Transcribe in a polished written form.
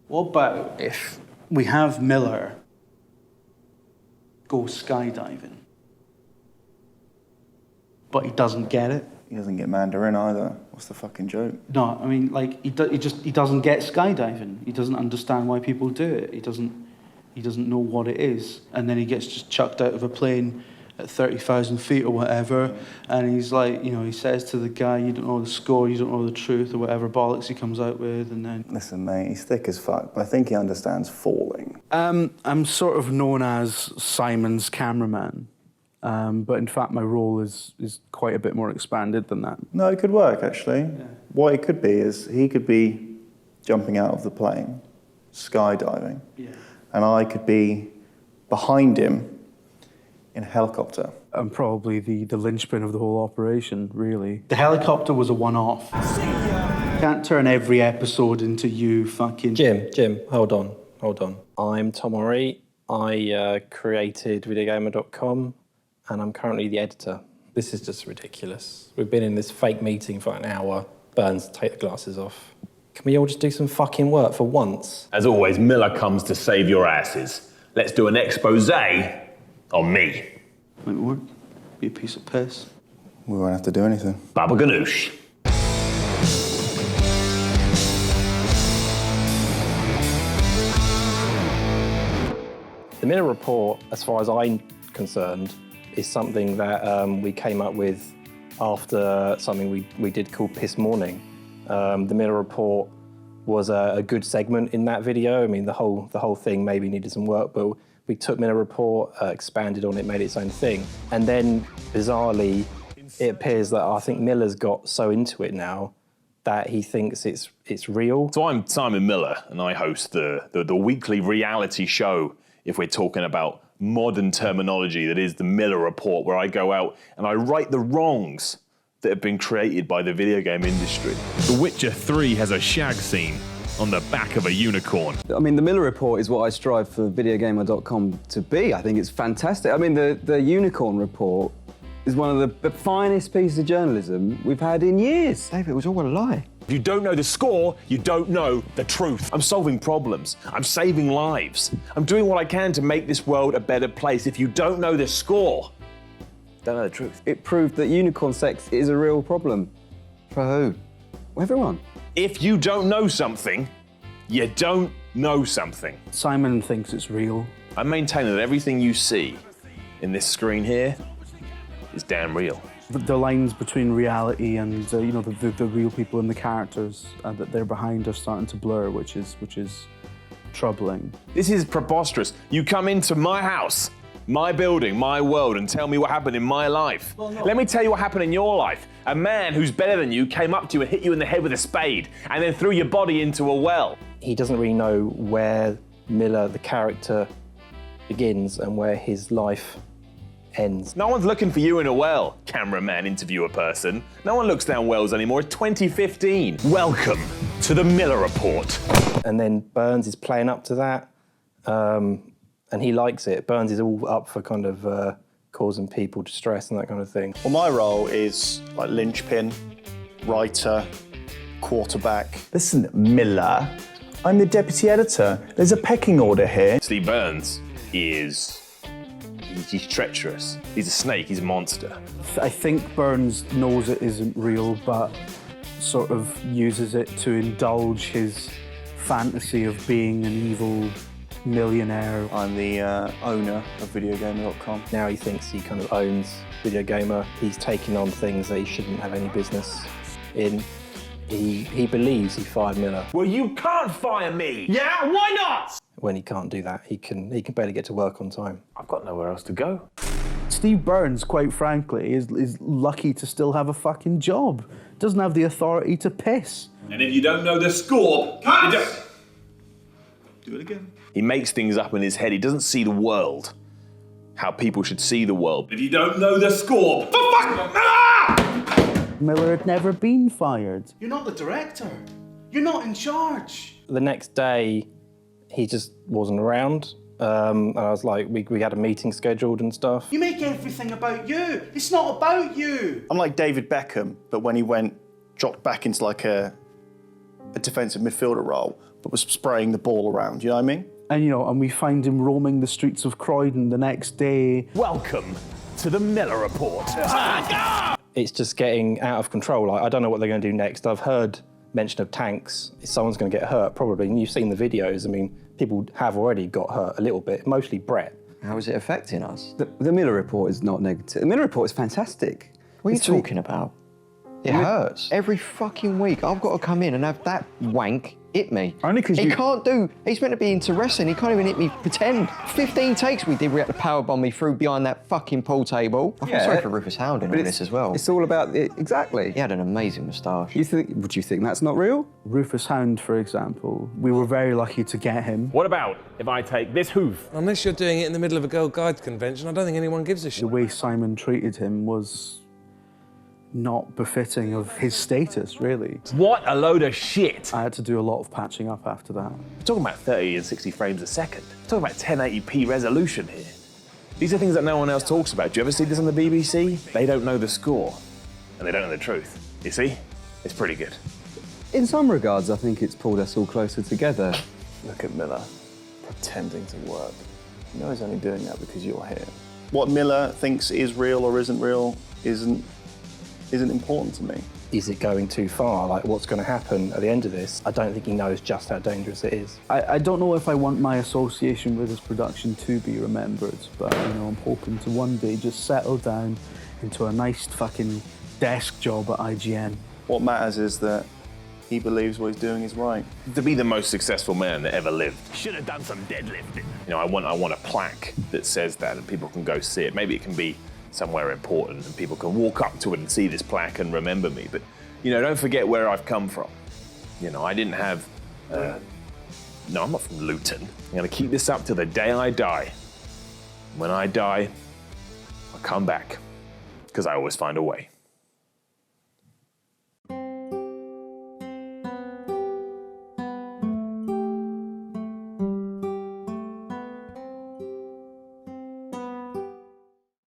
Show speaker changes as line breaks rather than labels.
What about if we have Miller go skydiving, but he doesn't get it?
He doesn't get Mandarin either. What's the fucking joke?
No, I mean, like, he doesn't get skydiving. He doesn't understand why people do it. He doesn't know what it is. And then he gets just chucked out of a plane at 30,000 feet or whatever, and he's like, you know, he says to the guy, you don't know the score, you don't know the truth, or whatever bollocks he comes out with, and then...
Listen, mate, he's thick as fuck, but I think he understands falling.
I'm sort of known as Simon's cameraman, but in fact my role is quite a bit more expanded than that.
No, it could work, actually.
Yeah.
What it could be is he could be jumping out of the plane, skydiving, and I could be behind him in a helicopter.
I'm probably the linchpin of the whole operation, really. The helicopter was a one-off. Can't turn every episode into you fucking...
Jim, hold on. I'm Tom Orry. I created VideogamerTV, and I'm currently the editor. This is just ridiculous. We've been in this fake meeting for an hour. Burns, take the glasses off. Can we all just do some fucking work for once?
As always, Miller comes to save your asses. Let's do an expose on me.
Might work. Be a piece of piss.
We won't have to do anything.
Baba Ganoush.
The Miller Report, as far as I'm concerned, is something that we came up with after something we did called Piss Morning. The Miller Report was a good segment in that video. I mean, the whole thing maybe needed some work, but we took Miller Report, expanded on it, made it its own thing. And then, bizarrely, it appears that I think Miller's got so into it now that he thinks it's real.
So I'm Simon Miller, and I host the weekly reality show, if we're talking about modern terminology, that is the Miller Report, where I go out and I right the wrongs that have been created by the video game industry. The Witcher 3 has a shag scene on the back of a unicorn.
I mean, the Miller Report is what I strive for VideoGamer.com to be. I think it's fantastic. I mean, the Unicorn Report is one of the finest pieces of journalism we've had in years. David, it was all a lie.
If you don't know the score, you don't know the truth. I'm solving problems. I'm saving lives. I'm doing what I can to make this world a better place. If you don't know the score, don't know the truth.
It proved that unicorn sex is a real problem. For who? Everyone.
If you don't know something, you don't know something.
Simon thinks it's real.
I maintain that everything you see in this screen here is damn real.
The lines between reality and you know, the real people and the characters that they're behind are starting to blur, which is troubling.
This is preposterous. You come into my house, my building, my world, and tell me what happened in my life. Well, no. Let me tell you what happened in your life. A man who's better than you came up to you and hit you in the head with a spade and then threw your body into a well.
He doesn't really know where Miller, the character, begins and where his life ends.
No one's looking for you in a well, cameraman, interviewer person. No one looks down wells anymore. It's 2015. Welcome to the Miller Report.
And then Burns is playing up to that. And he likes it. Burns is all up for kind of causing people distress and that kind of thing.
Well, my role is like linchpin, writer, quarterback. Listen, Miller, I'm the deputy editor. There's a pecking order here.
Steve Burns is... he's treacherous. He's a snake, he's a monster.
I think Burns knows it isn't real, but sort of uses it to indulge his fantasy of being an evil millionaire.
I'm the owner of VideoGamer.com.
Now he thinks he kind of owns Video Gamer. He's taking on things that he shouldn't have any business in. He believes he fired Miller.
Well, you can't fire me! Yeah, why not?
When he can't do that, he can barely get to work on time.
I've got nowhere else to go.
Steve Burns, quite frankly, is lucky to still have a fucking job. Doesn't have the authority to piss.
And if you don't know the score,
Do it again.
He makes things up in his head. He doesn't see the world, how people should see the world. If you don't know the score, for fuck!
Miller had never been fired. You're not the director. You're not in charge.
The next day, he just wasn't around. And I was like, we had a meeting scheduled and stuff.
You make everything about you. It's not about you.
I'm like David Beckham, but when he dropped back into like a defensive midfielder role, but was spraying the ball around, you know what I mean?
And, you know, and we find him roaming the streets of Croydon the next day.
Welcome to the Miller Report.
It's just getting out of control. I don't know what they're going to do next. I've heard mention of tanks. Someone's going to get hurt, probably. And you've seen the videos. I mean, people have already got hurt a little bit, mostly Brett.
How is it affecting us?
The Miller Report is not negative. The Miller Report is fantastic.
What are you talking about?
It hurts.
Every fucking week, I've got to come in and have that wank hit me.
Only 'cause
he
you-
can't do. He's meant to be into wrestling. He can't even hit me for 10. 15 takes we did. We had to powerbomb me through behind that fucking pool table. I feel
Yeah.
sorry for Rufus Hound in all
it's-
this as well.
It's all about exactly.
He had an amazing moustache.
Would you think that's not real?
Rufus Hound, for example, we were very lucky to get him.
What about if I take this hoof?
Unless you're doing it in the middle of a Girl Guides convention, I don't think anyone gives a shit.
The way Simon treated him was not befitting of his status, really.
What a load of shit.
I had to do a lot of patching up after that.
We're talking about 30 and 60 frames a second. We're talking about 1080p resolution here. These are things that no one else talks about. Do you ever see this on the BBC? They don't know the score, and they don't know the truth. You see? It's pretty good.
In some regards, I think it's pulled us all closer together.
Look at Miller, pretending to work. You know he's only doing that because you're here. What Miller thinks is real or isn't real isn't important to me.
Is it going too far? Like, what's going to happen at the end of this? I don't think he knows just how dangerous it is.
I don't know if I want my association with his production to be remembered, but, you know, I'm hoping to one day just settle down into a nice fucking desk job at IGN.
What matters is that he believes what he's doing is right.
To be the most successful man that ever lived, should have done some deadlifting. You know, I want a plaque that says that and people can go see it. Maybe it can be somewhere important and people can walk up to it and see this plaque and remember me. But, you know, don't forget where I've come from. You know, I didn't have, no, I'm not from Luton. I'm gonna keep this up till the day I die. When I die, I'll come back, because I always find a way.